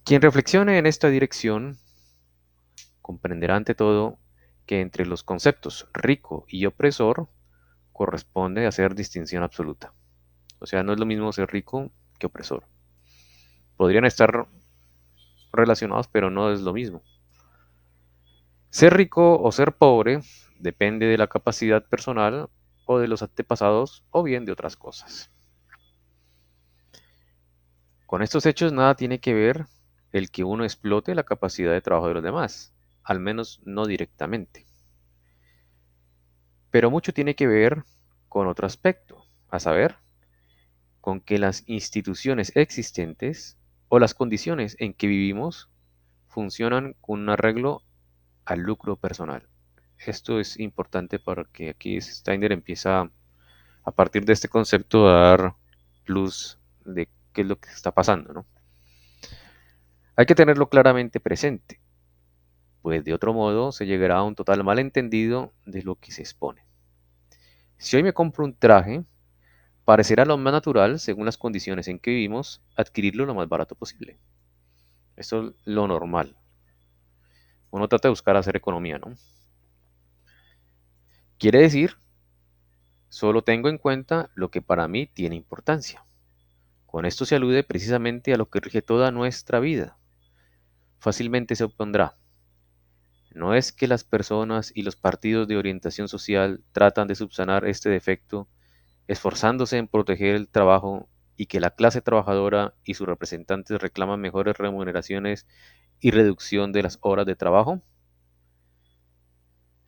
Quien reflexione en esta dirección comprenderá ante todo que entre los conceptos rico y opresor corresponde hacer distinción absoluta. O sea, no es lo mismo ser rico que opresor. Podrían estar relacionados, pero no es lo mismo. Ser rico o ser pobre depende de la capacidad personal o de los antepasados o bien de otras cosas. Con estos hechos nada tiene que ver el que uno explote la capacidad de trabajo de los demás, al menos no directamente. Pero mucho tiene que ver con otro aspecto, a saber, con que las instituciones existentes o las condiciones en que vivimos funcionan con un arreglo al lucro personal. Esto es importante porque aquí Steiner empieza a partir de este concepto a dar luz de qué es lo que está pasando, ¿no? Hay que tenerlo claramente presente, pues de otro modo se llegará a un total malentendido de lo que se expone. Si hoy me compro un traje, parecerá lo más natural, según las condiciones en que vivimos, adquirirlo lo más barato posible. Esto es lo normal. Uno trata de buscar hacer economía, ¿no? Quiere decir, solo tengo en cuenta lo que para mí tiene importancia. Con esto se alude precisamente a lo que rige toda nuestra vida. Fácilmente se opondrá. No es que las personas y los partidos de orientación social tratan de subsanar este defecto esforzándose en proteger el trabajo y que la clase trabajadora y sus representantes reclaman mejores remuneraciones y reducción de las horas de trabajo.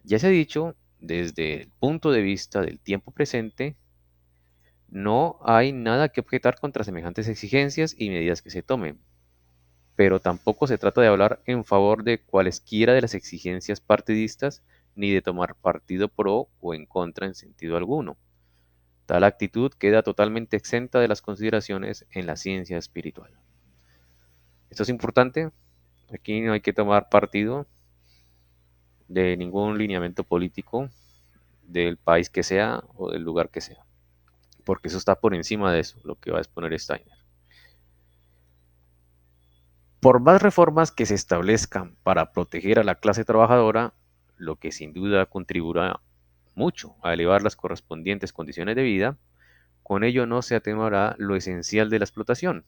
Ya se ha dicho, desde el punto de vista del tiempo presente, no hay nada que objetar contra semejantes exigencias y medidas que se tomen, pero tampoco se trata de hablar en favor de cualesquiera de las exigencias partidistas ni de tomar partido pro o en contra en sentido alguno. Tal actitud queda totalmente exenta de las consideraciones en la ciencia espiritual. Esto es importante. Aquí no hay que tomar partido de ningún lineamiento político del país que sea o del lugar que sea, porque eso está por encima de eso, lo que va a exponer Steiner. Por más reformas que se establezcan para proteger a la clase trabajadora, lo que sin duda contribuirá mucho a elevar las correspondientes condiciones de vida, con ello no se atenuará lo esencial de la explotación,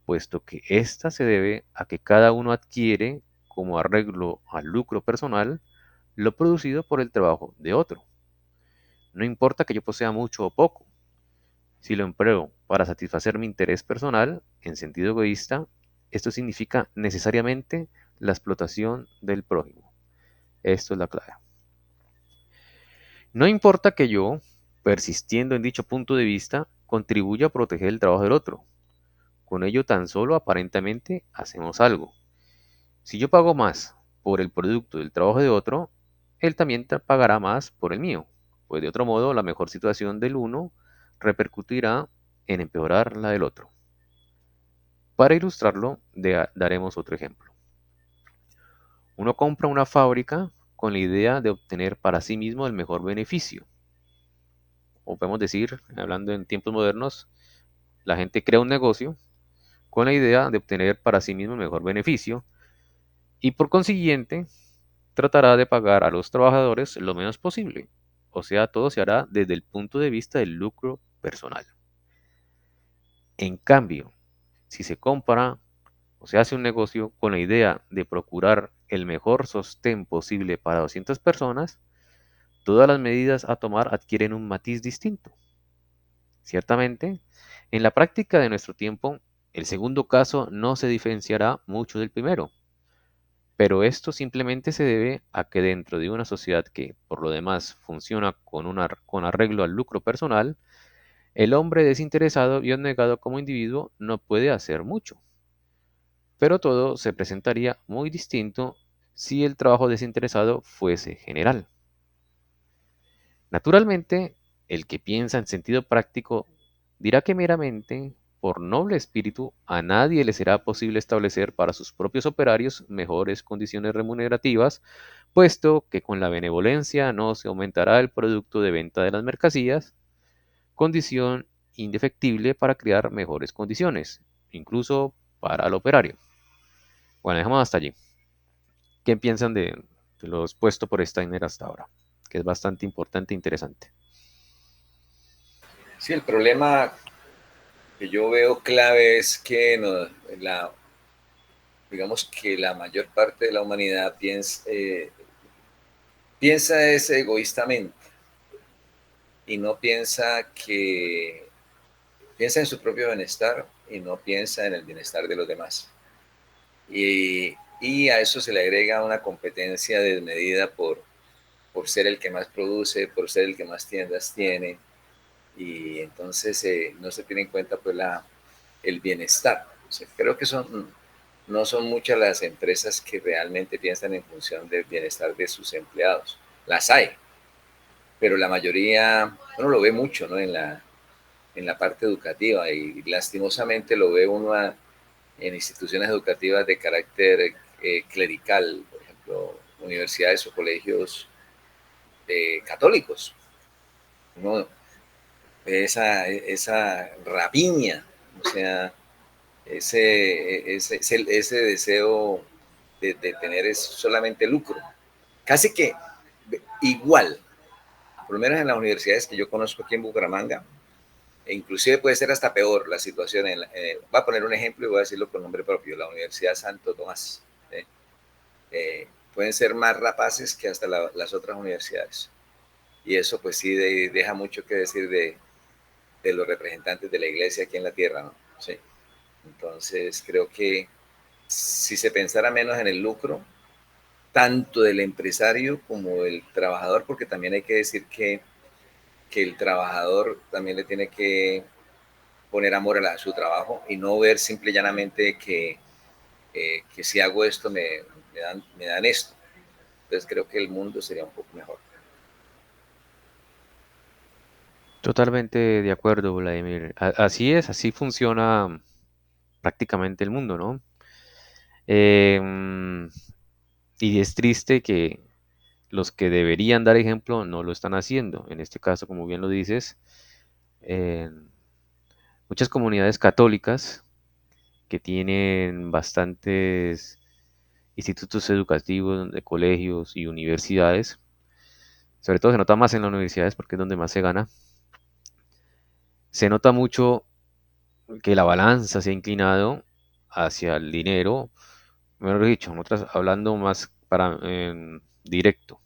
puesto que ésta se debe a que cada uno adquiere, como arreglo al lucro personal, lo producido por el trabajo de otro. No importa que yo posea mucho o poco, si lo empleo para satisfacer mi interés personal, en sentido egoísta, esto significa necesariamente la explotación del prójimo. Esto es la clave. No importa que yo, persistiendo en dicho punto de vista, contribuya a proteger el trabajo del otro. Con ello tan solo aparentemente hacemos algo. Si yo pago más por el producto del trabajo de otro, él también pagará más por el mío, pues de otro modo la mejor situación del uno repercutirá en empeorar la del otro. Para ilustrarlo, daremos otro ejemplo. Uno compra una fábrica con la idea de obtener para sí mismo el mejor beneficio. O podemos decir, hablando en tiempos modernos, la gente crea un negocio con la idea de obtener para sí mismo el mejor beneficio y por consiguiente tratará de pagar a los trabajadores lo menos posible. O sea, todo se hará desde el punto de vista del lucro personal. En cambio, si se compra o se hace un negocio con la idea de procurar el mejor sostén posible para 200 personas, todas las medidas a tomar adquieren un matiz distinto. Ciertamente, en la práctica de nuestro tiempo, el segundo caso no se diferenciará mucho del primero, pero esto simplemente se debe a que dentro de una sociedad que, por lo demás, funciona con arreglo al lucro personal, el hombre desinteresado y abnegado como individuo no puede hacer mucho. Pero todo se presentaría muy distinto si el trabajo desinteresado fuese general. Naturalmente, el que piensa en sentido práctico dirá que meramente, por noble espíritu, a nadie le será posible establecer para sus propios operarios mejores condiciones remunerativas, puesto que con la benevolencia no se aumentará el producto de venta de las mercancías, condición indefectible para crear mejores condiciones, incluso para el operario. Bueno, dejamos hasta allí. ¿Qué piensan de lo expuesto por Steiner hasta ahora? Que es bastante importante e interesante. Sí, el problema que yo veo clave es que digamos que la mayor parte de la humanidad piensa es egoístamente y no piensa en su propio bienestar y no piensa en el bienestar de los demás. Y a eso se le agrega una competencia desmedida por ser el que más produce, por ser el que más tiendas tiene, y entonces no se tiene en cuenta pues el bienestar. O sea, creo que no son muchas las empresas que realmente piensan en función del bienestar de sus empleados. Las hay, pero la mayoría, uno lo ve mucho, ¿no? En la parte educativa, y lastimosamente lo ve uno en instituciones educativas de carácter clerical, por ejemplo, universidades o colegios católicos. Uno ve esa rapiña, o sea, ese deseo de tener es solamente lucro. Casi que igual, por lo menos en las universidades que yo conozco aquí en Bucaramanga, e inclusive puede ser hasta peor la situación. Voy a poner un ejemplo y voy a decirlo con nombre propio, la Universidad Santo Tomás. ¿eh? Pueden ser más rapaces que hasta las otras universidades. Y eso pues sí deja mucho que decir de los representantes de la iglesia aquí en la tierra, ¿no? Sí. Entonces creo que si se pensara menos en el lucro, tanto del empresario como del trabajador, porque también hay que decir que el trabajador también le tiene que poner amor a su trabajo y no ver simple y llanamente que si hago esto me dan esto. Entonces creo que el mundo sería un poco mejor. Totalmente de acuerdo, Vladimir. Así es, así funciona prácticamente el mundo, ¿no? Em, y es triste que los que deberían dar ejemplo no lo están haciendo. En este caso, como bien lo dices, en muchas comunidades católicas que tienen bastantes institutos educativos, de colegios y universidades, sobre todo se nota más en las universidades porque es donde más se gana, se nota mucho que la balanza se ha inclinado hacia el dinero, mejor dicho, en otras, hablando más para directo.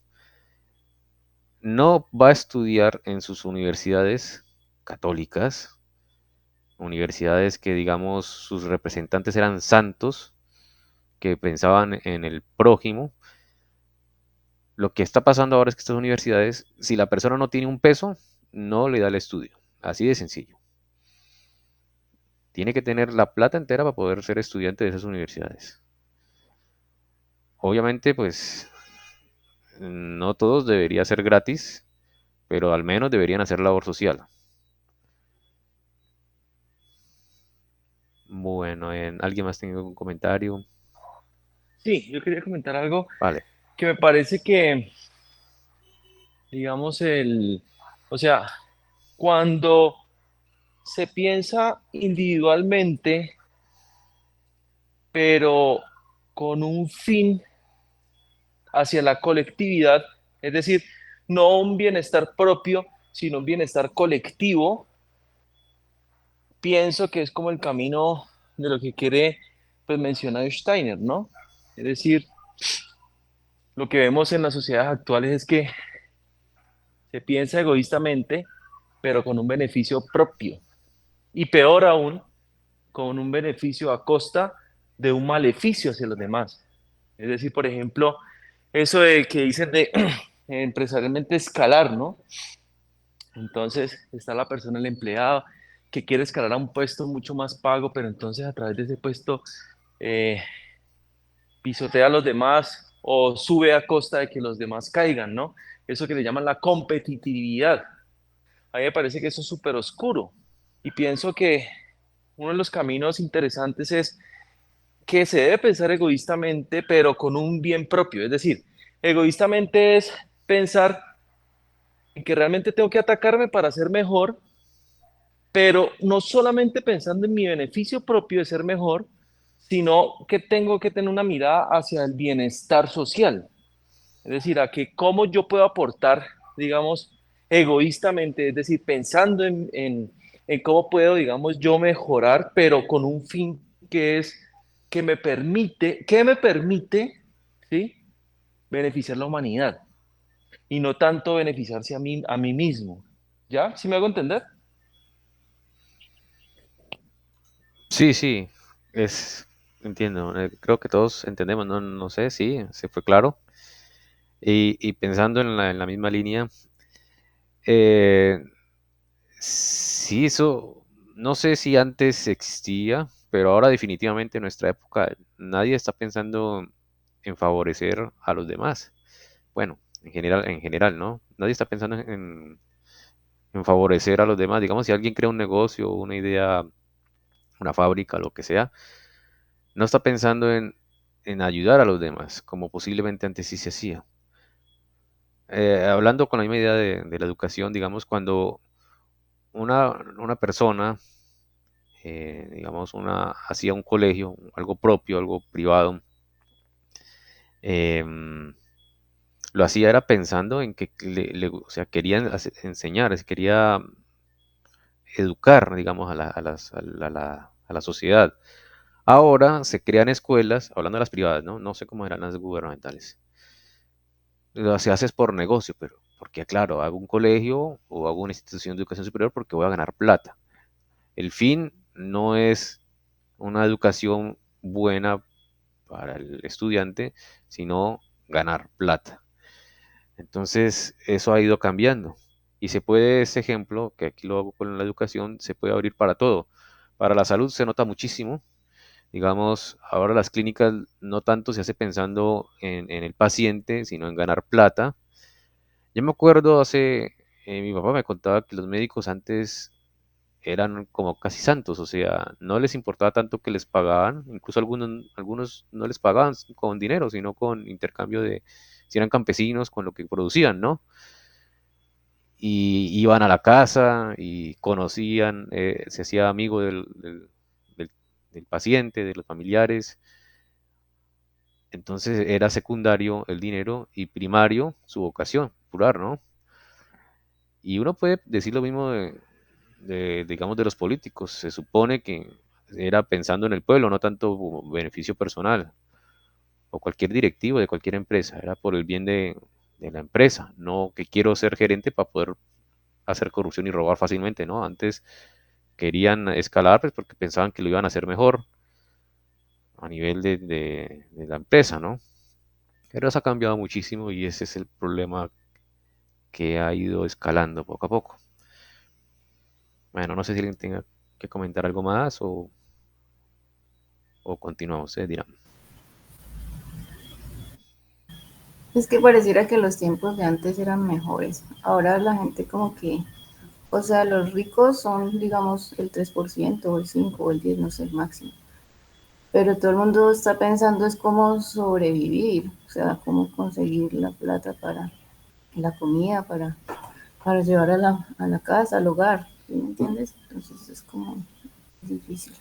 No va a estudiar en sus universidades católicas, universidades que digamos sus representantes eran santos, que pensaban en el prójimo. Lo que está pasando ahora es que estas universidades, si la persona no tiene un peso, no le da el estudio. Así de sencillo. Tiene que tener la plata entera para poder ser estudiante de esas universidades. Obviamente, pues no todos debería ser gratis, pero al menos deberían hacer labor social. Bueno, ¿alguien más tiene algún comentario? Sí, yo quería comentar algo Vale. que me parece que, digamos, o sea, cuando se piensa individualmente, pero con un fin hacia la colectividad, es decir, no un bienestar propio, sino un bienestar colectivo, pienso que es como el camino de lo que quiere pues, mencionar Steiner, ¿no? Es decir, lo que vemos en las sociedades actuales es que se piensa egoístamente, pero con un beneficio propio. Y peor aún, con un beneficio a costa de un maleficio hacia los demás. Es decir, por ejemplo, eso de que dicen de empresarialmente escalar, ¿no? Entonces está la persona, el empleado, que quiere escalar a un puesto mucho más pago, pero entonces a través de ese puesto eh, pisotea a los demás o sube a costa de que los demás caigan, ¿no? Eso que le llaman la competitividad. A mí me parece que eso es súper oscuro. Y pienso que uno de los caminos interesantes es que se debe pensar egoístamente, pero con un bien propio. Es decir, egoístamente es pensar en que realmente tengo que atacarme para ser mejor, pero no solamente pensando en mi beneficio propio de ser mejor, sino que tengo que tener una mirada hacia el bienestar social. Es decir, a que cómo yo puedo aportar, digamos, egoístamente, es decir, pensando en cómo puedo, digamos, yo mejorar, pero con un fin que es que me permite, ¿sí? Beneficiar la humanidad y no tanto beneficiarse a mí mismo. ¿Ya? ¿Sí me hago entender? Sí, sí, entiendo, creo que todos entendemos, no, no sé, sí, se fue claro. Y pensando en la misma línea, eh, sí, eso, no sé si antes existía, pero ahora definitivamente en nuestra época nadie está pensando en favorecer a los demás. Bueno, en general, ¿no? Nadie está pensando en favorecer a los demás. Digamos, si alguien crea un negocio, una idea, una fábrica, lo que sea, no está pensando en ayudar a los demás, como posiblemente antes sí se hacía. Hablando con la misma idea de la educación, digamos, cuando una persona, digamos, hacía un colegio, algo propio, algo privado, em, lo hacía era pensando en que o sea, querían enseñar, quería educar, digamos, a la sociedad. Ahora se crean escuelas, hablando de las privadas, ¿no? No sé cómo eran las gubernamentales. Se hace es por negocio, pero porque claro, hago un colegio o hago una institución de educación superior porque voy a ganar plata. El fin no es una educación buena para el estudiante, sino ganar plata. Entonces, eso ha ido cambiando. Y se puede, ese ejemplo, que aquí lo hago con la educación, se puede abrir para todo. Para la salud se nota muchísimo. Digamos, ahora las clínicas no tanto se hace pensando en el paciente, sino en ganar plata. Yo me acuerdo mi papá me contaba que los médicos antes eran como casi santos, o sea, no les importaba tanto que les pagaban, incluso algunos no les pagaban con dinero, sino con intercambio de, si eran campesinos, con lo que producían, ¿no? Y iban a la casa y conocían, se hacía amigo del- del paciente, de los familiares, entonces era secundario el dinero y primario su vocación, curar, ¿no? Y uno puede decir lo mismo digamos, de los políticos. Se supone que era pensando en el pueblo, no tanto como beneficio personal. O cualquier directivo de cualquier empresa, era por el bien de la empresa, no que quiero ser gerente para poder hacer corrupción y robar fácilmente, ¿no? Antes querían escalar pues porque pensaban que lo iban a hacer mejor a nivel de la empresa, ¿no? Pero eso ha cambiado muchísimo y ese es el problema que ha ido escalando poco a poco. Bueno, no sé si alguien tenga que comentar algo más o continuamos, ustedes dirán. Es que pareciera que los tiempos de antes eran mejores. Ahora la gente como que, o sea, los ricos son, digamos, el 3% o el 5 o el 10, no sé, el máximo. Pero todo el mundo está pensando es cómo sobrevivir, o sea, cómo conseguir la plata para la comida, para llevar a la casa, al hogar, ¿sí me entiendes? Entonces es como difícil.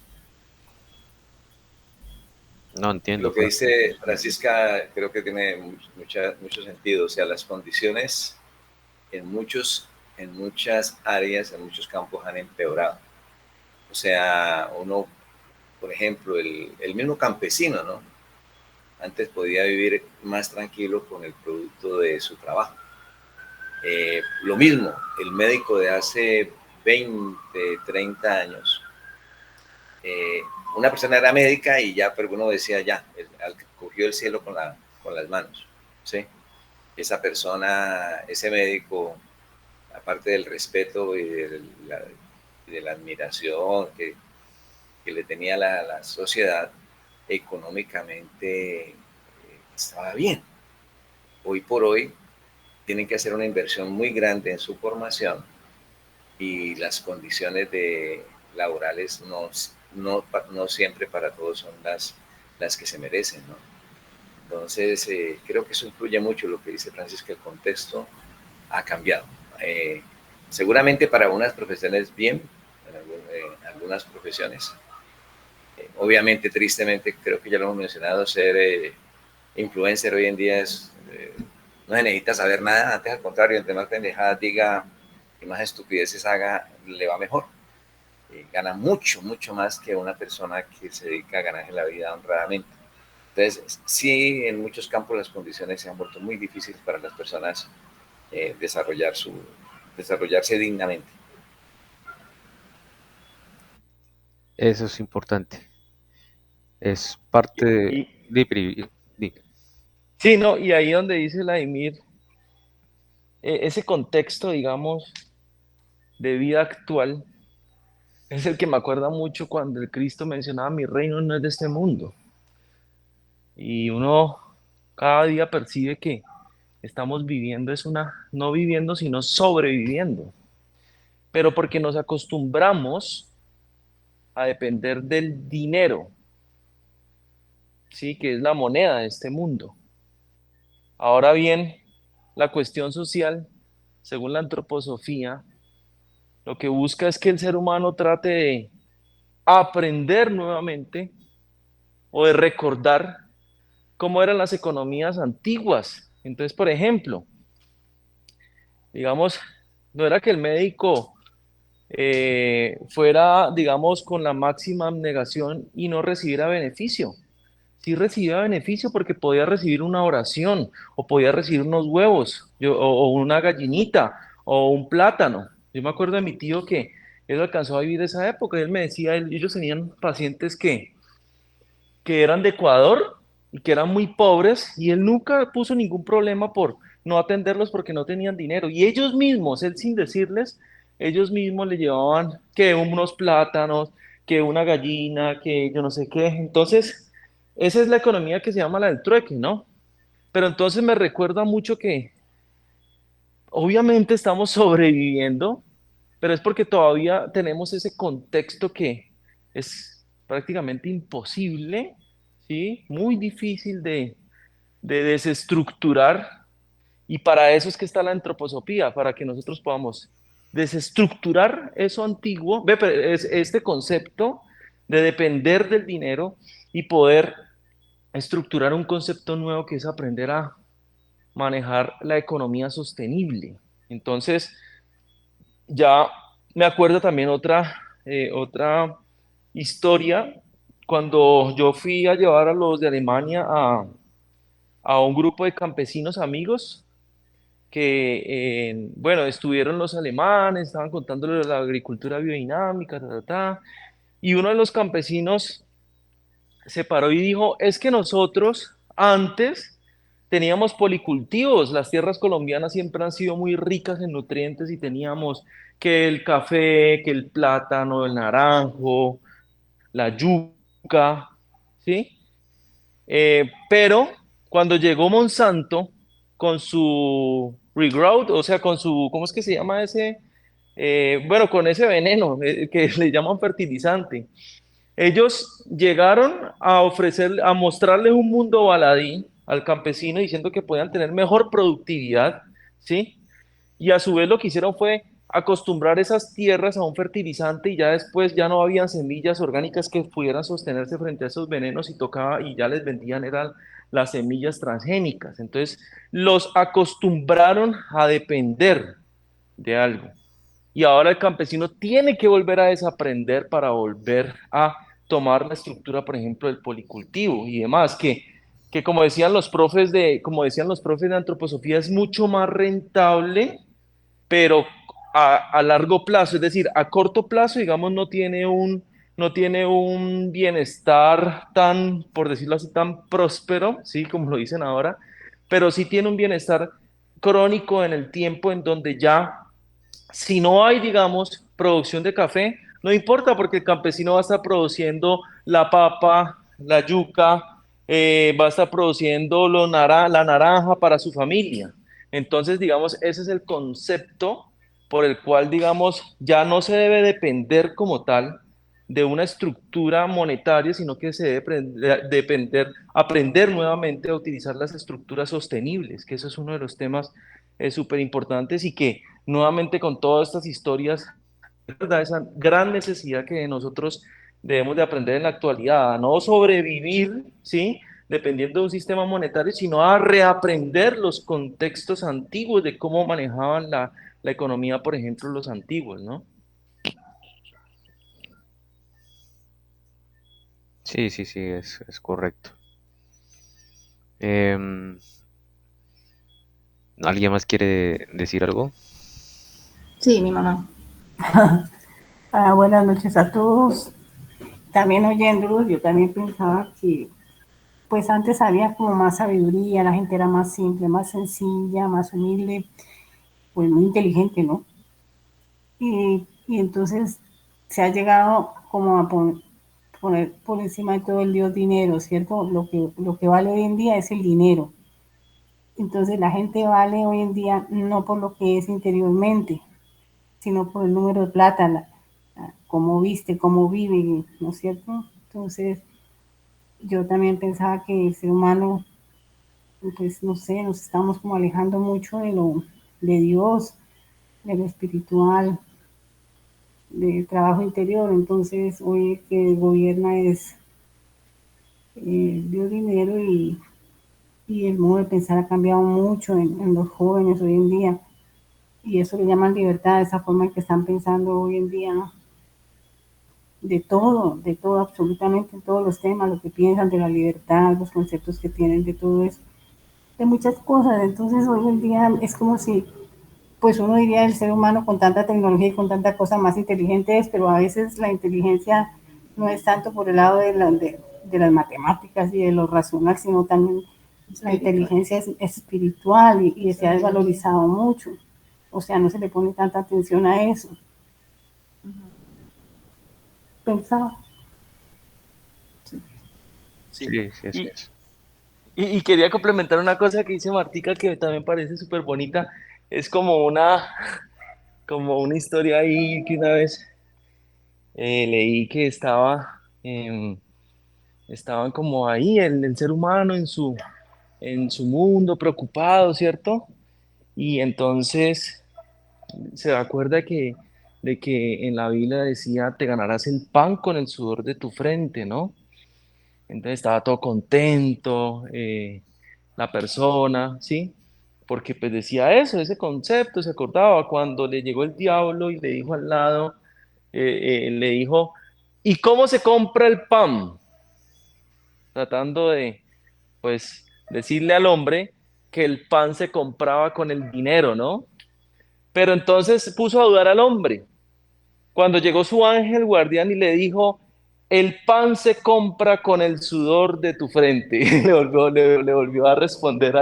No entiendo, Lo que Fran. dice Francisca creo que tiene mucho sentido. O sea, las condiciones en muchas áreas, en muchos campos han empeorado. O sea, uno, por ejemplo, el mismo campesino, ¿no? Antes podía vivir más tranquilo con el producto de su trabajo. Lo mismo, el médico de hace 20, 30 años, eh, una persona era médica y ya, pero uno decía ya, cogió el cielo con las manos, ¿sí? Esa persona, ese médico, aparte del respeto y de la admiración que le tenía la sociedad, económicamente estaba bien. Hoy por hoy tienen que hacer una inversión muy grande en su formación y las condiciones laborales no siempre para todos son las que se merecen, ¿no? Entonces, creo que eso influye mucho lo que dice Francis, que el contexto ha cambiado. Eh, Seguramente para unas profesiones bien, en algunas profesiones, Obviamente, tristemente, creo que ya lo hemos mencionado, ser influencer hoy en día no se necesita saber nada, antes al contrario, entre más pendejadas diga y más estupideces haga, le va mejor. Gana mucho, mucho más que una persona que se dedica a ganarse la vida honradamente. Entonces, sí, en muchos campos las condiciones se han vuelto muy difíciles para las personas desarrollarse dignamente. Eso es importante. Es parte de, Y de- sí, no, y ahí donde dice Vladimir, ese contexto, digamos, de vida actual, es el que me acuerda mucho cuando el Cristo mencionaba, mi reino no es de este mundo. Y uno cada día percibe que estamos viviendo, no viviendo, sino sobreviviendo. Pero porque nos acostumbramos a depender del dinero, ¿sí? Que es la moneda de este mundo. Ahora bien, la cuestión social, según la antroposofía, lo que busca es que el ser humano trate de aprender nuevamente o de recordar cómo eran las economías antiguas. Entonces, por ejemplo, digamos, no era que el médico fuera, digamos, con la máxima abnegación y no recibiera beneficio. Sí recibía beneficio porque podía recibir una oración o podía recibir unos huevos o una gallinita o un plátano. Yo me acuerdo de mi tío que él alcanzó a vivir esa época y él me decía, ellos tenían pacientes que eran de Ecuador y que eran muy pobres y él nunca puso ningún problema por no atenderlos porque no tenían dinero. Y ellos mismos, él sin decirles, ellos mismos le llevaban que unos plátanos, que una gallina, que yo no sé qué. Entonces, esa es la economía que se llama la del trueque, ¿no? Pero entonces me recuerda mucho que obviamente estamos sobreviviendo, pero es porque todavía tenemos ese contexto que es prácticamente imposible, ¿sí? Muy difícil de desestructurar, y para eso es que está la antroposofía, para que nosotros podamos desestructurar eso antiguo, ve, pero este concepto de depender del dinero y poder estructurar un concepto nuevo que es aprender a manejar la economía sostenible. Entonces, ya me acuerdo también otra historia, cuando yo fui a llevar a los de Alemania a un grupo de campesinos amigos que, bueno, estuvieron los alemanes, estaban contándoles la agricultura biodinámica, y uno de los campesinos se paró y dijo, es que nosotros antes teníamos policultivos, las tierras colombianas siempre han sido muy ricas en nutrientes y teníamos que el café, que el plátano, el naranjo, la yuca, ¿sí? Pero cuando llegó Monsanto con su regrowth, o sea, con su, ¿cómo es que se llama ese? Bueno, con ese veneno que le llaman fertilizante. Ellos llegaron a a mostrarles un mundo baladí al campesino diciendo que podían tener mejor productividad, ¿sí? Y a su vez lo que hicieron fue acostumbrar esas tierras a un fertilizante y ya después ya no habían semillas orgánicas que pudieran sostenerse frente a esos venenos y tocaba y ya les vendían eran las semillas transgénicas. Entonces los acostumbraron a depender de algo. Y ahora el campesino tiene que volver a desaprender para volver a tomar la estructura, por ejemplo, del policultivo y demás, que como decían los profes de antroposofía, es mucho más rentable, pero a largo plazo, es decir, a corto plazo, digamos, no tiene un bienestar tan, por decirlo así, tan próspero, ¿sí? Como lo dicen ahora, pero sí tiene un bienestar crónico en el tiempo en donde ya si no hay, digamos, producción de café, no importa porque el campesino va a estar produciendo la papa, la yuca, va a estar produciendo la naranja para su familia. Entonces, digamos, ese es el concepto por el cual, digamos, ya no se debe depender como tal de una estructura monetaria, sino que se debe aprender nuevamente a utilizar las estructuras sostenibles, que eso es uno de los temas súper importantes y que nuevamente con todas estas historias, ¿verdad? Esa gran necesidad que nosotros debemos de aprender en la actualidad, a no sobrevivir, ¿sí? Dependiendo de un sistema monetario, sino a reaprender los contextos antiguos de cómo manejaban la economía, por ejemplo, los antiguos, ¿no? Sí, sí, sí, es correcto. Em, ¿Alguien más quiere decir algo? Sí, mi mamá. Buenas noches a todos. También oyéndolos, yo también pensaba que pues antes había como más sabiduría, la gente era más simple, más sencilla, más humilde, pues muy inteligente, ¿no? Y entonces se ha llegado como a poner por encima de todo el Dios dinero, ¿cierto? Lo que vale hoy en día es el dinero. Entonces la gente vale hoy en día no por lo que es interiormente, sino por el número de plata, cómo viste, cómo vive, ¿no es cierto? Entonces yo también pensaba que el ser humano, pues no sé, nos estamos como alejando mucho de Dios, de lo espiritual, del trabajo interior. Entonces hoy el que gobierna es Dios dinero y el modo de pensar ha cambiado mucho en los jóvenes hoy en día. Y eso le llaman libertad, esa forma en que están pensando hoy en día de todo, absolutamente en todos los temas, lo que piensan de la libertad, los conceptos que tienen de todo eso, de muchas cosas. Entonces hoy en día es como si, pues uno diría el ser humano con tanta tecnología y con tanta cosa más inteligente es, pero a veces la inteligencia no es tanto por el lado de las matemáticas y de lo racional, sino también la inteligencia es espiritual y se ha desvalorizado mucho. O sea, no se le pone tanta atención a eso. Pensaba. Sí. Sí, sí, así Y, es. y quería complementar una cosa que dice Martica que también parece súper bonita. Es como una historia ahí que una vez leí que estaban como ahí el ser humano en su mundo preocupado, ¿cierto? Y entonces se acuerda de que en la Biblia decía, te ganarás el pan con el sudor de tu frente, ¿no? Entonces estaba todo contento, la persona, ¿sí? Porque pues decía eso, ese concepto, se acordaba cuando le llegó el diablo y le dijo al lado, le dijo, ¿y cómo se compra el pan? Tratando de, pues, decirle al hombre que el pan se compraba con el dinero, ¿no? Pero entonces puso a dudar al hombre. Cuando llegó su ángel guardián y le dijo, el pan se compra con el sudor de tu frente. Le volvió a responder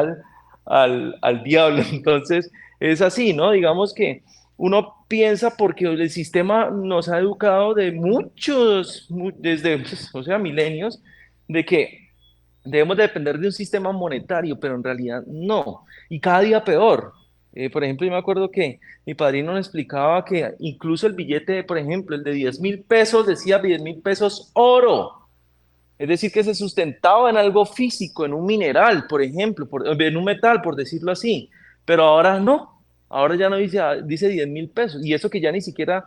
al diablo. Entonces, es así, ¿no? Digamos que uno piensa porque el sistema nos ha educado de desde, pues, o sea, milenios, de que debemos de depender de un sistema monetario, pero en realidad no. Y cada día peor. Por ejemplo, yo me acuerdo que mi padrino me explicaba que incluso el billete, por ejemplo, el de 10.000 pesos, decía 10.000 pesos oro. Es decir, que se sustentaba en algo físico, en un mineral, por ejemplo, en un metal, por decirlo así. Pero ahora no. Ahora ya no dice, dice 10.000 pesos. Y eso que ya ni siquiera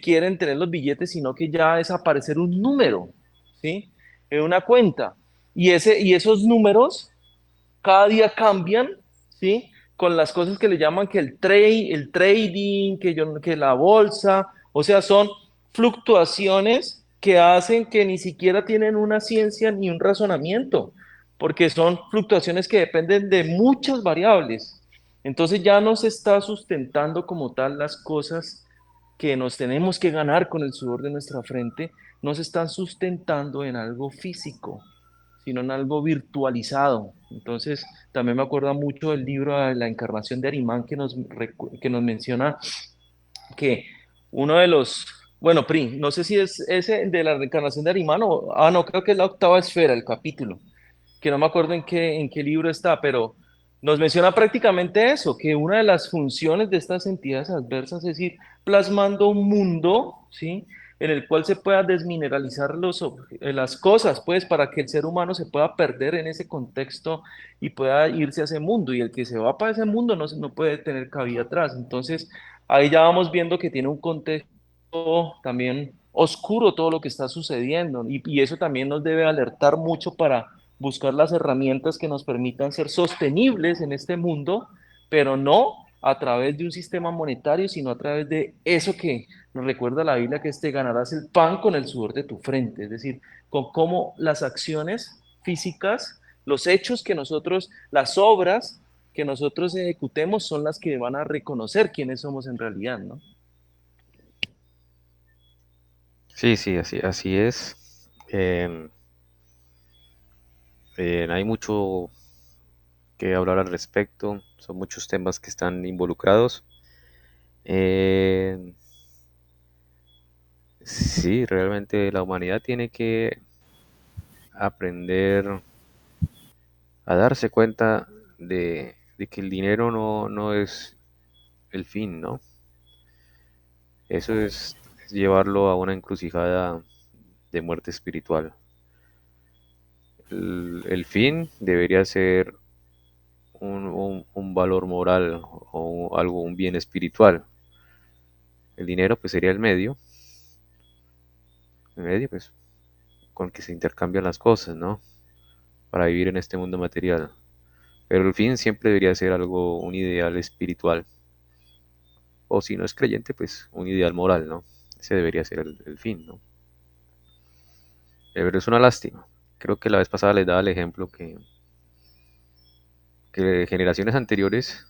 quieren tener los billetes, sino que ya es aparecer un número, ¿sí? En una cuenta. Y esos números cada día cambian, ¿sí? Con las cosas que le llaman que el trading, que la bolsa, o sea, son fluctuaciones que hacen que ni siquiera tienen una ciencia ni un razonamiento, porque son fluctuaciones que dependen de muchas variables. Entonces ya no se está sustentando como tal las cosas que nos tenemos que ganar con el sudor de nuestra frente, no se están sustentando en algo físico, sino en algo virtualizado. Entonces, también me acuerda mucho del libro de La Encarnación de Arimán que nos menciona que uno de los, bueno, Pri, no sé si es ese de la reencarnación de Arimán no, creo que es la octava esfera, el capítulo, que no me acuerdo en qué libro está, pero nos menciona prácticamente eso, que una de las funciones de estas entidades adversas es ir plasmando un mundo, ¿sí? En el cual se pueda desmineralizar las cosas, pues, para que el ser humano se pueda perder en ese contexto y pueda irse a ese mundo. Y el que se va para ese mundo no puede tener cabida atrás. Entonces, ahí ya vamos viendo que tiene un contexto también oscuro todo lo que está sucediendo. Y eso también nos debe alertar mucho para buscar las herramientas que nos permitan ser sostenibles en este mundo, pero no a través de un sistema monetario, sino a través de eso que nos recuerda la Biblia, que es te ganarás el pan con el sudor de tu frente, es decir, con cómo las acciones físicas, los hechos que nosotros, las obras que nosotros ejecutemos son las que van a reconocer quiénes somos en realidad, ¿no? Sí, sí, así es. Hay mucho que hablar al respecto, son muchos temas que están involucrados. Eh, sí, realmente la humanidad tiene que aprender a darse cuenta de que el dinero no es el fin, ¿no? Eso es llevarlo a una encrucijada de muerte espiritual. El fin debería ser un valor moral o algo, un bien espiritual. El dinero pues sería el medio pues con que se intercambian las cosas, ¿no? Para vivir en este mundo material. Pero el fin siempre debería ser algo, un ideal espiritual. O si no es creyente, pues un ideal moral, ¿no? Ese debería ser el fin, ¿no? Pero es una lástima. Creo que la vez pasada les daba el ejemplo que generaciones anteriores,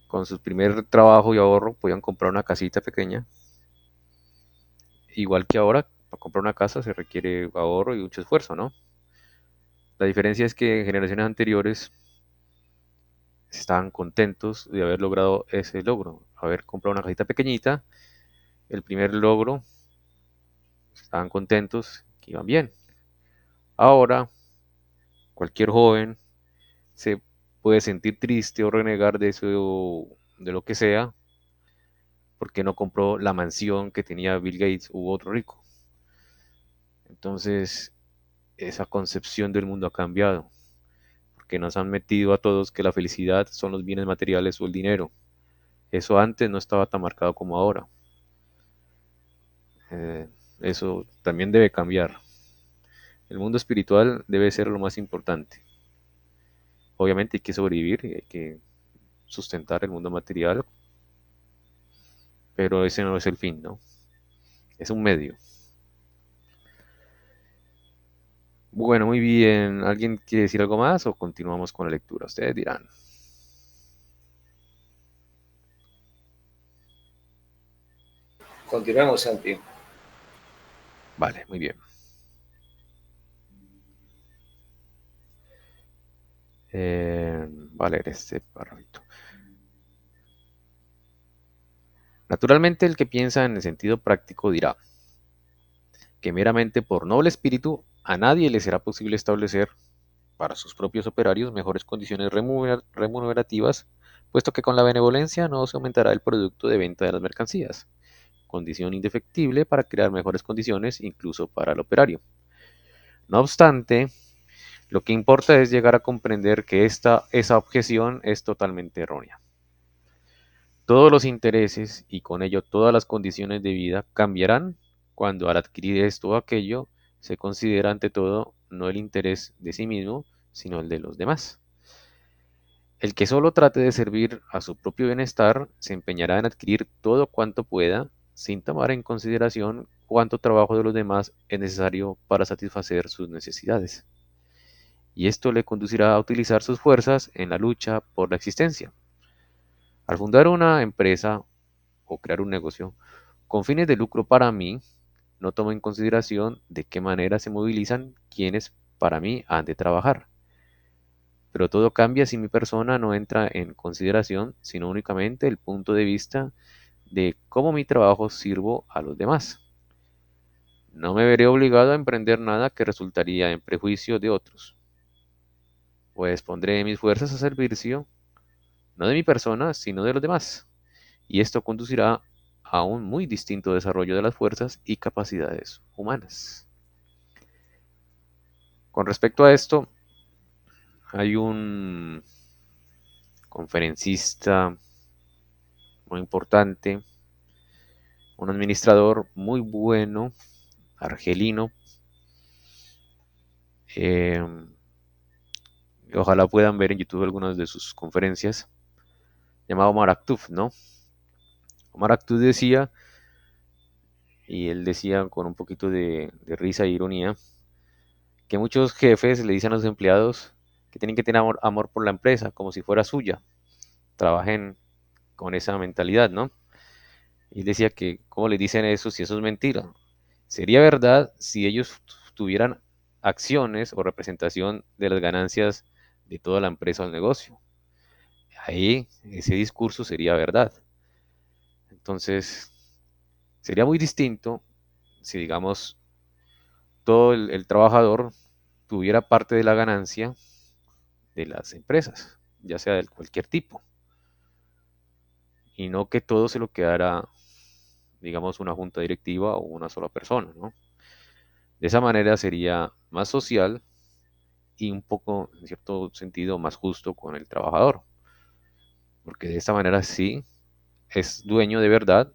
con su primer trabajo y ahorro, podían comprar una casita pequeña. Igual que ahora, para comprar una casa se requiere ahorro y mucho esfuerzo, ¿no? La diferencia es que en generaciones anteriores estaban contentos de haber logrado ese logro, haber comprado una casita pequeñita, el primer logro, estaban contentos, que iban bien. Ahora, cualquier joven se puede sentir triste o renegar de eso, de lo que sea, porque no compró la mansión que tenía Bill Gates u otro rico. Entonces, esa concepción del mundo ha cambiado, porque nos han metido a todos que la felicidad son los bienes materiales o el dinero. Eso antes no estaba tan marcado como ahora. Eh, Eso también debe cambiar. El mundo espiritual debe ser lo más importante. Obviamente hay que sobrevivir y hay que sustentar el mundo material, pero ese no es el fin, ¿no? Es un medio. Bueno, muy bien. ¿Alguien quiere decir algo más o continuamos con la lectura? Ustedes dirán. Continuemos, Santi. Vale, muy bien. Vale, este párrafo. Naturalmente, el que piensa en el sentido práctico dirá que meramente por noble espíritu a nadie le será posible establecer para sus propios operarios mejores condiciones remunerativas, puesto que con la benevolencia no se aumentará el producto de venta de las mercancías, condición indefectible para crear mejores condiciones incluso para el operario. No obstante, lo que importa es llegar a comprender que esa objeción es totalmente errónea. Todos los intereses y con ello todas las condiciones de vida cambiarán cuando al adquirir esto o aquello se considera ante todo no el interés de sí mismo, sino el de los demás. El que solo trate de servir a su propio bienestar se empeñará en adquirir todo cuanto pueda, sin tomar en consideración cuánto trabajo de los demás es necesario para satisfacer sus necesidades. Y esto le conducirá a utilizar sus fuerzas en la lucha por la existencia. Al fundar una empresa o crear un negocio con fines de lucro para mí, no tomo en consideración de qué manera se movilizan quienes para mí han de trabajar. Pero todo cambia si mi persona no entra en consideración, sino únicamente el punto de vista de cómo mi trabajo sirvo a los demás. No me veré obligado a emprender nada que resultaría en prejuicio de otros, pues pondré mis fuerzas a servicio, no de mi persona, sino de los demás, y esto conducirá a un muy distinto desarrollo de las fuerzas y capacidades humanas. Con respecto a esto, hay un conferencista muy importante un administrador muy bueno, argelino. eh, Ojalá puedan ver en YouTube algunas de sus conferencias, llamado Omar Aktuf, ¿no? Omar Aktuf decía, y él decía con un poquito de risa e ironía, que muchos jefes le dicen a los empleados que tienen que tener amor por la empresa, como si fuera suya. Trabajen con esa mentalidad, ¿no? Y él decía que, ¿cómo le dicen eso si eso es mentira? Sería verdad si ellos tuvieran acciones o representación de las ganancias de toda la empresa o el negocio. Ahí ese discurso sería verdad. Entonces, sería muy distinto si, digamos, todo el trabajador tuviera parte de la ganancia de las empresas, ya sea de cualquier tipo, y no que todo se lo quedara, digamos, una junta directiva o una sola persona, ¿no? De esa manera sería más social y un poco, en cierto sentido, más justo con el trabajador, porque de esta manera sí es dueño de verdad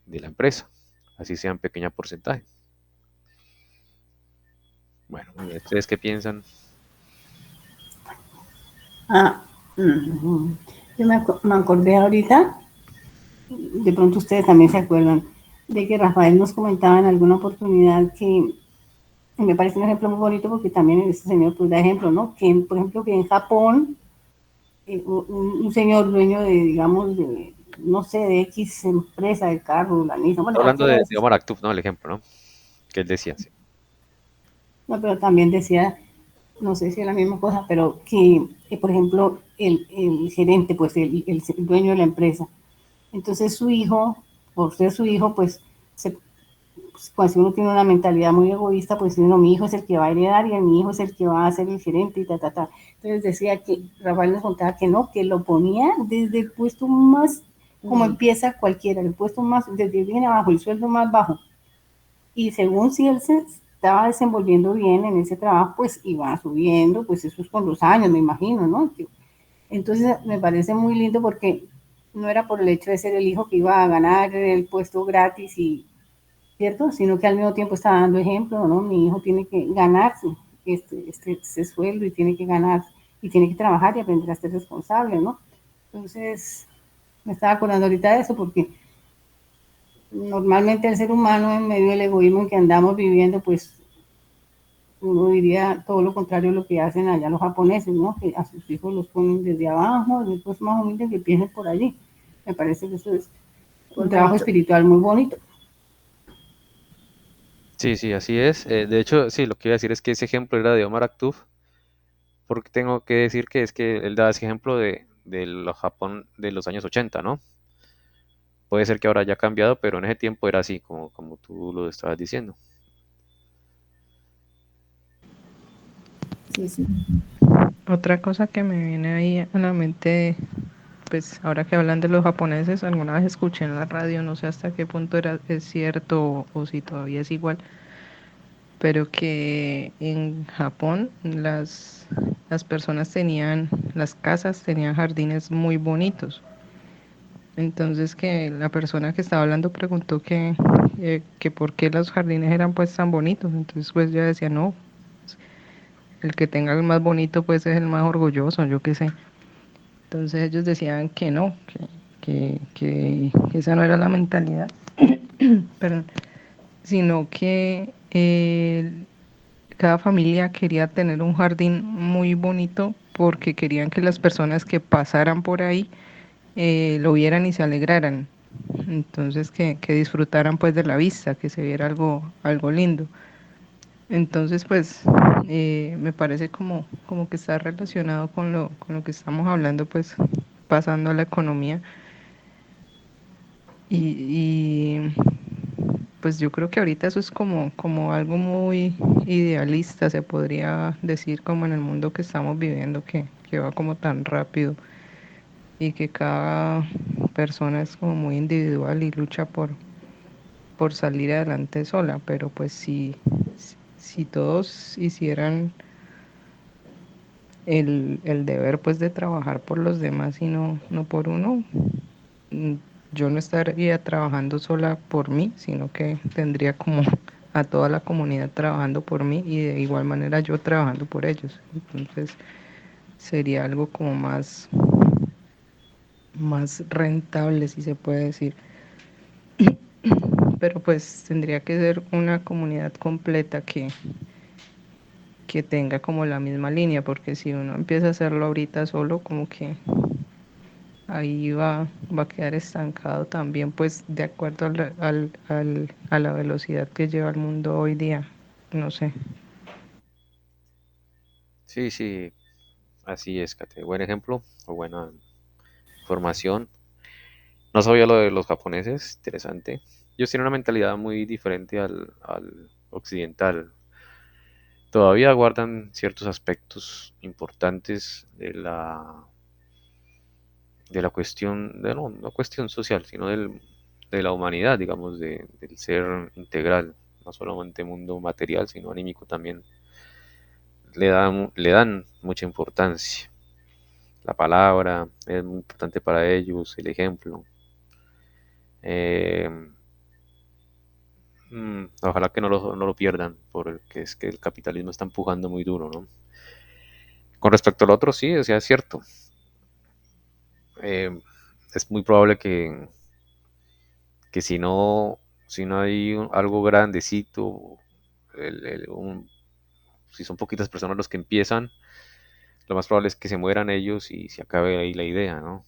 de la empresa, así sea en pequeño porcentaje. Bueno, ¿ustedes qué piensan? Ah, yo me acordé ahorita, de pronto ustedes también se acuerdan, de que Rafael nos comentaba en alguna oportunidad que me parece un ejemplo muy bonito porque también este señor pues da ejemplo, ¿no? Que por ejemplo que en Japón un señor dueño de, digamos, de, no sé, de X empresa de carro, la Nissan, bueno, Está hablando cualquiera de de esos, Omar Aktuf, ¿no? El ejemplo, ¿no? Que él decía, sí. no, pero también decía, no sé si es la misma cosa, pero que, por ejemplo, el gerente, pues el dueño de la empresa, entonces su hijo, por ser su hijo, pues, pues cuando uno tiene una mentalidad muy egoísta, pues no, mi hijo es el que va a heredar y mi hijo es el que va a ser el gerente y ta, ta, ta. Entonces decía que Rafael nos contaba que no, que lo ponía desde el puesto más, como empieza cualquiera, el puesto más, desde bien abajo, el sueldo más bajo. Y según si él se estaba desenvolviendo bien en ese trabajo, pues iba subiendo, pues eso es con los años, me imagino, ¿no? Entonces me parece muy lindo porque no era por el hecho de ser el hijo que iba a ganar el puesto gratis y, ¿cierto? Sino que al mismo tiempo está dando ejemplo, ¿no? Mi hijo tiene que ganarse este sueldo y tiene que ganar y tiene que trabajar y aprender a ser responsable, ¿no? Entonces, me estaba acordando ahorita de eso porque normalmente el ser humano en medio del egoísmo en que andamos viviendo, pues uno diría todo lo contrario a lo que hacen allá los japoneses, ¿no? Que a sus hijos los ponen desde abajo, después más humildes que empiecen por allí. Me parece que eso es un trabajo espiritual muy bonito. Sí, sí, así es. De hecho, sí, lo que iba a decir es que ese ejemplo era de Omar Aktuf, porque tengo que decir que es que él da ese ejemplo de los Japón de los años 80, ¿no? Puede ser que ahora haya cambiado, pero en ese tiempo era así, como tú lo estabas diciendo. Sí, sí. Otra cosa que me viene ahí a la mente, pues ahora que hablan de los japoneses, alguna vez escuché en la radio, no sé hasta qué punto es cierto o si todavía es igual, pero que en Japón las personas tenían, las casas tenían jardines muy bonitos. Entonces que la persona que estaba hablando preguntó que por qué los jardines eran pues tan bonitos. Entonces pues yo decía, no, el que tenga el más bonito pues es el más orgulloso, yo qué sé. Entonces ellos decían que no, que esa no era la mentalidad, perdón, sino que cada familia quería tener un jardín muy bonito porque querían que las personas que pasaran por ahí lo vieran y se alegraran. Entonces que disfrutaran pues de la vista, que se viera algo lindo. Entonces pues me parece como que está relacionado con lo que estamos hablando pues pasando a la economía y pues yo creo que ahorita eso es como algo muy idealista, se podría decir como en el mundo que estamos viviendo, que va como tan rápido y que cada persona es como muy individual y lucha por salir adelante sola, pero pues si todos hicieran el deber pues de trabajar por los demás y no por uno, yo no estaría trabajando sola por mí, sino que tendría como a toda la comunidad trabajando por mí y de igual manera yo trabajando por ellos. Entonces sería algo como más rentable, si se puede decir. Pero pues tendría que ser una comunidad completa que tenga como la misma línea, porque si uno empieza a hacerlo ahorita solo, como que ahí va a quedar estancado también, pues de acuerdo a la velocidad que lleva el mundo hoy día. No sé. Sí, sí, así es, Kate. Buen ejemplo o buena información. No sabía lo de los japoneses, interesante. Ellos tienen una mentalidad muy diferente al occidental. Todavía guardan ciertos aspectos importantes de la cuestión, no cuestión social, sino de la humanidad, digamos, del ser integral, no solamente mundo material, sino anímico también. Le dan mucha importancia. La palabra es muy importante para ellos, el ejemplo. Eh, Ojalá que no lo pierdan, porque es que el capitalismo está empujando muy duro, ¿no? Con respecto al otro, sí, o sea, es cierto. Eh, es muy probable que si no hay algo grandecito, si son poquitas personas los que empiezan, lo más probable es que se mueran ellos y se acabe ahí la idea, ¿no?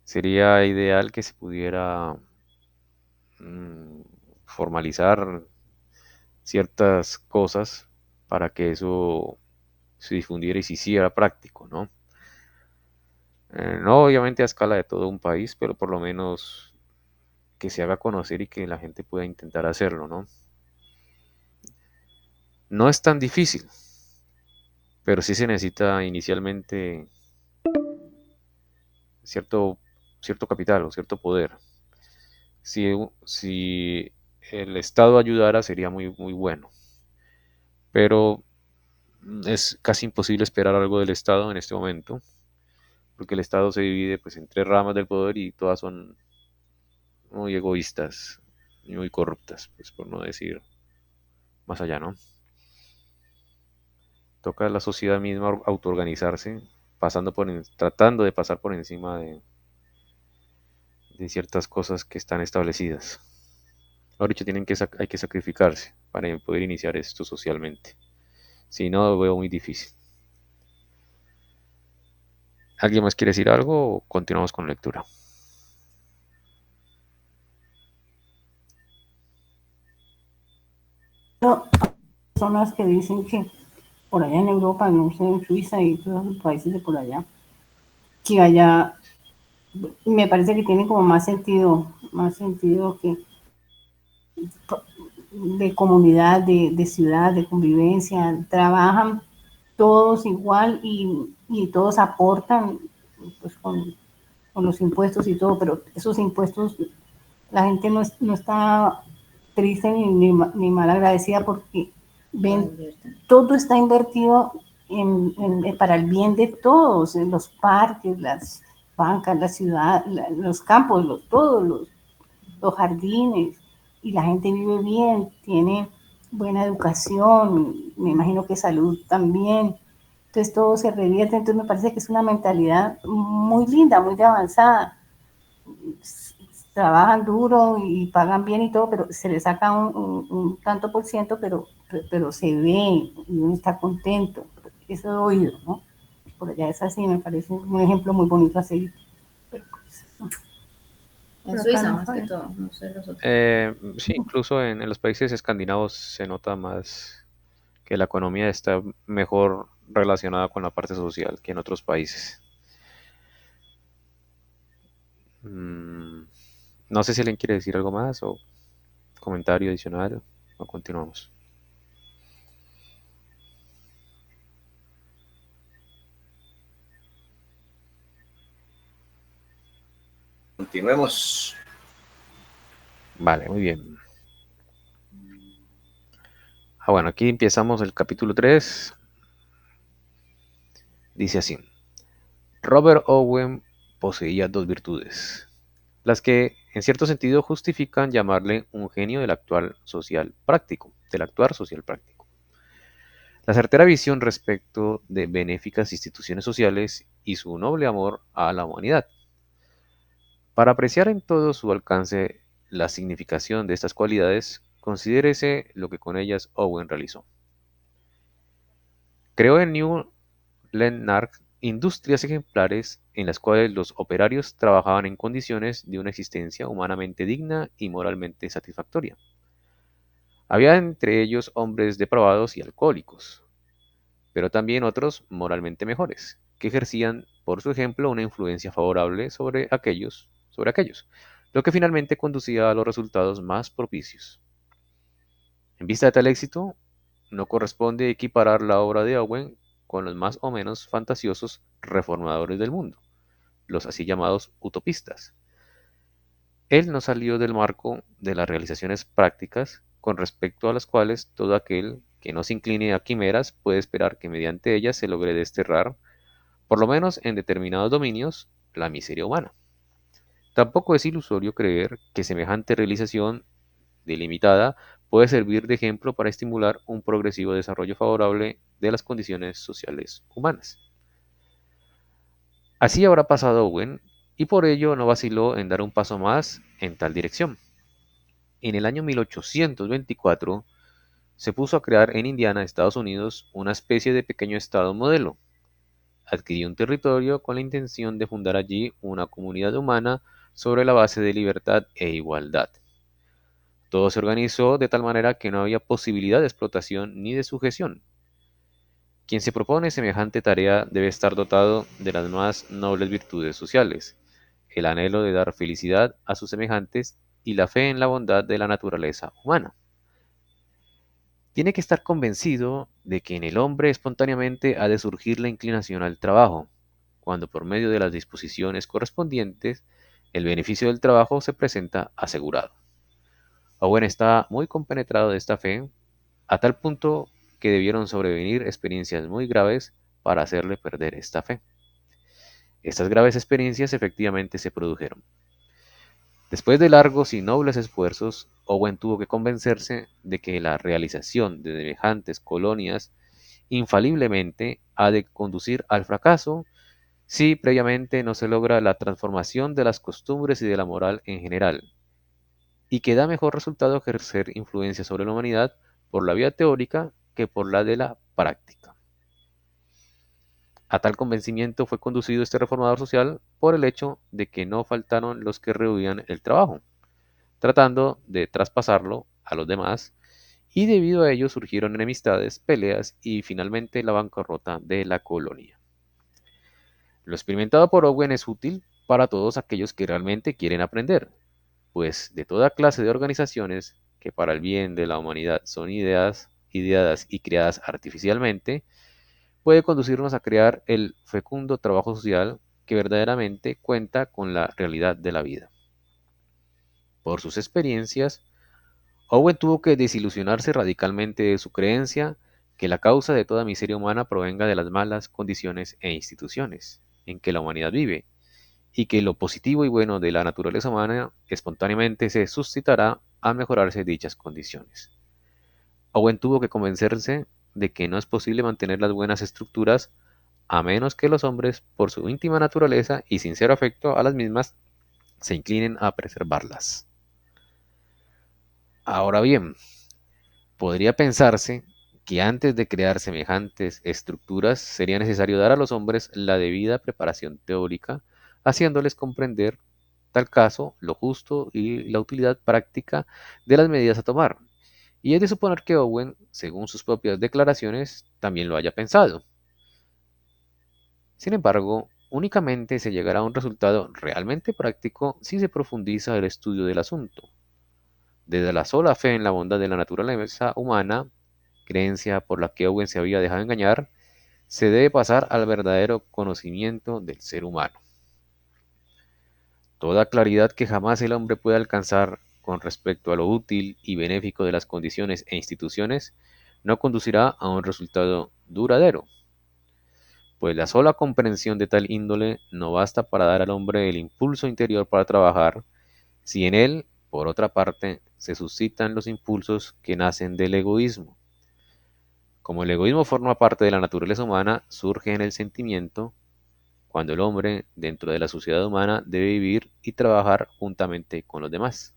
Sería ideal que se pudiera mm, formalizar ciertas cosas para que eso se difundiera y se hiciera práctico, ¿no? No obviamente a escala de todo un país, pero por lo menos que se haga conocer y que la gente pueda intentar hacerlo, ¿no? No es tan difícil, pero sí se necesita inicialmente cierto, cierto capital o cierto poder. Si el Estado ayudara sería muy, muy bueno, pero es casi imposible esperar algo del Estado en este momento, porque el Estado se divide pues en tres ramas del poder y todas son muy egoístas y muy corruptas, pues por no decir más allá, ¿no? Toca a la sociedad misma autoorganizarse, tratando de pasar por encima de ciertas cosas que están establecidas. Ahora dicho, hay que sacrificarse para poder iniciar esto socialmente. Si no, lo veo muy difícil. ¿Alguien más quiere decir algo o continuamos con la lectura? Personas que dicen que por allá en Europa, no sé, en Suiza y todos los países de por allá, que allá me parece que tienen como más sentido que de comunidad, de ciudad, de convivencia, trabajan todos igual y todos aportan pues, con los impuestos y todo, pero esos impuestos la gente no está triste ni mal agradecida porque ven, todo está invertido para el bien de todos, en los parques, las bancas, la ciudad, los campos, todos los jardines, y la gente vive bien, tiene buena educación, me imagino que salud también. Entonces todo se revierte, entonces me parece que es una mentalidad muy linda, muy avanzada. Trabajan duro y pagan bien y todo, pero se les saca un tanto por ciento, pero se ve y uno está contento. Eso he oído, ¿no? Por allá es así, me parece un ejemplo muy bonito a seguir. En Suiza, más que todo, no sé los otros. Sí, incluso en los países escandinavos se nota más que la economía está mejor relacionada con la parte social que en otros países. Mm, no sé si alguien quiere decir algo más o comentario adicional o continuamos. Continuemos. Vale, muy bien. Bueno, aquí empezamos el capítulo 3. Dice así: Robert Owen poseía dos virtudes: las que en cierto sentido justifican llamarle un genio del actual social práctico, del actuar social práctico. La certera visión respecto de benéficas instituciones sociales y su noble amor a la humanidad. Para apreciar en todo su alcance la significación de estas cualidades, considérese lo que con ellas Owen realizó. Creó en New Lanark industrias ejemplares en las cuales los operarios trabajaban en condiciones de una existencia humanamente digna y moralmente satisfactoria. Había entre ellos hombres depravados y alcohólicos, pero también otros moralmente mejores, que ejercían, por su ejemplo, una influencia favorable sobre aquellos, lo que finalmente conducía a los resultados más propicios. En vista de tal éxito, no corresponde equiparar la obra de Owen con los más o menos fantasiosos reformadores del mundo, los así llamados utopistas. Él no salió del marco de las realizaciones prácticas con respecto a las cuales todo aquel que no se incline a quimeras puede esperar que mediante ellas se logre desterrar, por lo menos en determinados dominios, la miseria humana. Tampoco es ilusorio creer que semejante realización delimitada puede servir de ejemplo para estimular un progresivo desarrollo favorable de las condiciones sociales humanas. Así habrá pasado Owen, y por ello no vaciló en dar un paso más en tal dirección. En el año 1824 se puso a crear en Indiana, Estados Unidos, una especie de pequeño estado modelo. Adquirió un territorio con la intención de fundar allí una comunidad humana sobre la base de libertad e igualdad. Todo se organizó de tal manera que no había posibilidad de explotación ni de sujeción. Quien se propone semejante tarea debe estar dotado de las más nobles virtudes sociales, el anhelo de dar felicidad a sus semejantes y la fe en la bondad de la naturaleza humana. Tiene que estar convencido de que en el hombre espontáneamente ha de surgir la inclinación al trabajo, cuando por medio de las disposiciones correspondientes el beneficio del trabajo se presenta asegurado. Owen está muy compenetrado de esta fe, a tal punto que debieron sobrevenir experiencias muy graves para hacerle perder esta fe. Estas graves experiencias efectivamente se produjeron. Después de largos y nobles esfuerzos, Owen tuvo que convencerse de que la realización de semejantes colonias infaliblemente ha de conducir al fracaso si previamente no se logra la transformación de las costumbres y de la moral en general, y que da mejor resultado ejercer influencia sobre la humanidad por la vía teórica que por la de la práctica. A tal convencimiento fue conducido este reformador social por el hecho de que no faltaron los que rehuían el trabajo, tratando de traspasarlo a los demás, y debido a ello surgieron enemistades, peleas y finalmente la bancarrota de la colonia. Lo experimentado por Owen es útil para todos aquellos que realmente quieren aprender, pues de toda clase de organizaciones que para el bien de la humanidad son ideadas y creadas artificialmente, puede conducirnos a crear el fecundo trabajo social que verdaderamente cuenta con la realidad de la vida. Por sus experiencias, Owen tuvo que desilusionarse radicalmente de su creencia que la causa de toda miseria humana provenga de las malas condiciones e instituciones en que la humanidad vive, y que lo positivo y bueno de la naturaleza humana espontáneamente se suscitará al mejorarse dichas condiciones. Owen tuvo que convencerse de que no es posible mantener las buenas estructuras a menos que los hombres, por su íntima naturaleza y sincero afecto a las mismas, se inclinen a preservarlas. Ahora bien, podría pensarse que antes de crear semejantes estructuras sería necesario dar a los hombres la debida preparación teórica, haciéndoles comprender, tal caso, lo justo y la utilidad práctica de las medidas a tomar. Y es de suponer que Owen, según sus propias declaraciones, también lo haya pensado. Sin embargo, únicamente se llegará a un resultado realmente práctico si se profundiza el estudio del asunto. Desde la sola fe en la bondad de la naturaleza humana, creencia por la que Owen se había dejado engañar, se debe pasar al verdadero conocimiento del ser humano. Toda claridad que jamás el hombre puede alcanzar con respecto a lo útil y benéfico de las condiciones e instituciones no conducirá a un resultado duradero, pues la sola comprensión de tal índole no basta para dar al hombre el impulso interior para trabajar, si en él, por otra parte, se suscitan los impulsos que nacen del egoísmo. Como el egoísmo forma parte de la naturaleza humana, surge en el sentimiento cuando el hombre, dentro de la sociedad humana, debe vivir y trabajar juntamente con los demás.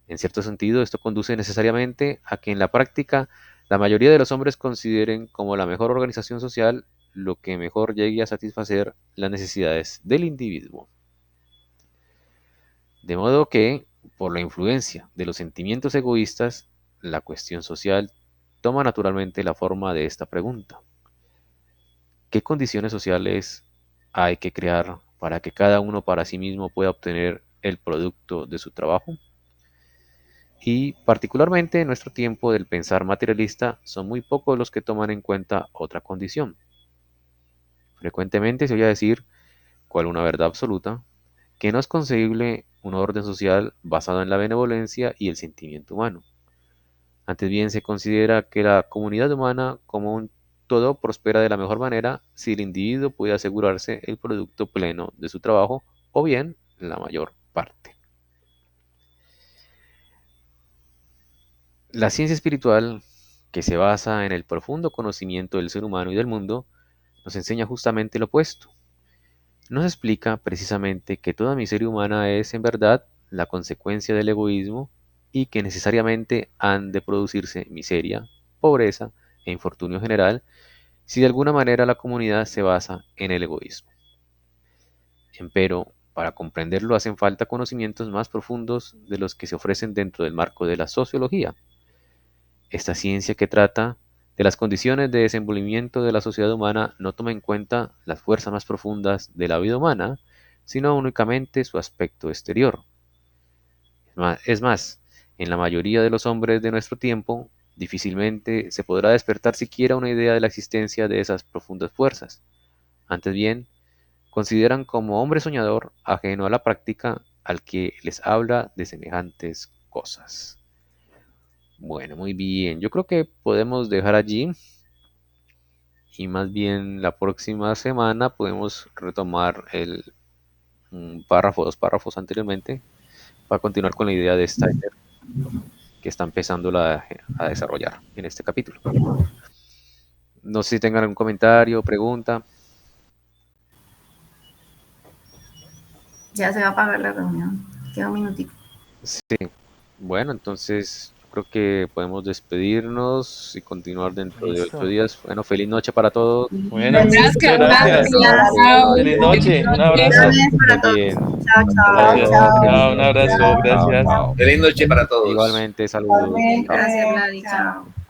En cierto sentido, esto conduce necesariamente a que en la práctica la mayoría de los hombres consideren como la mejor organización social lo que mejor llegue a satisfacer las necesidades del individuo. De modo que, por la influencia de los sentimientos egoístas, la cuestión social toma naturalmente la forma de esta pregunta: ¿qué condiciones sociales hay que crear para que cada uno para sí mismo pueda obtener el producto de su trabajo? Y particularmente en nuestro tiempo del pensar materialista, son muy pocos los que toman en cuenta otra condición. Frecuentemente se oye decir, cual una verdad absoluta, que no es concebible un orden social basado en la benevolencia y el sentimiento humano. Antes bien se considera que la comunidad humana como un todo prospera de la mejor manera si el individuo puede asegurarse el producto pleno de su trabajo, o bien la mayor parte. La ciencia espiritual, que se basa en el profundo conocimiento del ser humano y del mundo, nos enseña justamente lo opuesto. Nos explica precisamente que toda miseria humana es en verdad la consecuencia del egoísmo y que necesariamente han de producirse miseria, pobreza e infortunio general si de alguna manera la comunidad se basa en el egoísmo. Empero, para comprenderlo hacen falta conocimientos más profundos de los que se ofrecen dentro del marco de la sociología. Esta ciencia que trata de las condiciones de desenvolvimiento de la sociedad humana no toma en cuenta las fuerzas más profundas de la vida humana, sino únicamente su aspecto exterior. Es más, en la mayoría de los hombres de nuestro tiempo, difícilmente se podrá despertar siquiera una idea de la existencia de esas profundas fuerzas. Antes bien, consideran como hombre soñador, ajeno a la práctica, al que les habla de semejantes cosas. Bueno, muy bien. Yo creo que podemos dejar allí y más bien la próxima semana podemos retomar el párrafo, dos párrafos anteriormente, para continuar con la idea de Steiner que está empezando a desarrollar en este capítulo. No sé si tengan algún comentario o pregunta. Ya se va a apagar la reunión. Queda un minutico. Sí. Bueno, entonces creo que podemos despedirnos y continuar dentro de 8 Listo. días. Bueno, feliz noche para todos. Bueno, muchas gracias. Feliz noche, un abrazo. Para todos. Bien. Chao, chao. Gracias. Chao, un abrazo, gracias. Feliz noche para todos. Igualmente, saludos. Igualmente. Chao. Gracias, Vladi. Chao. Chao.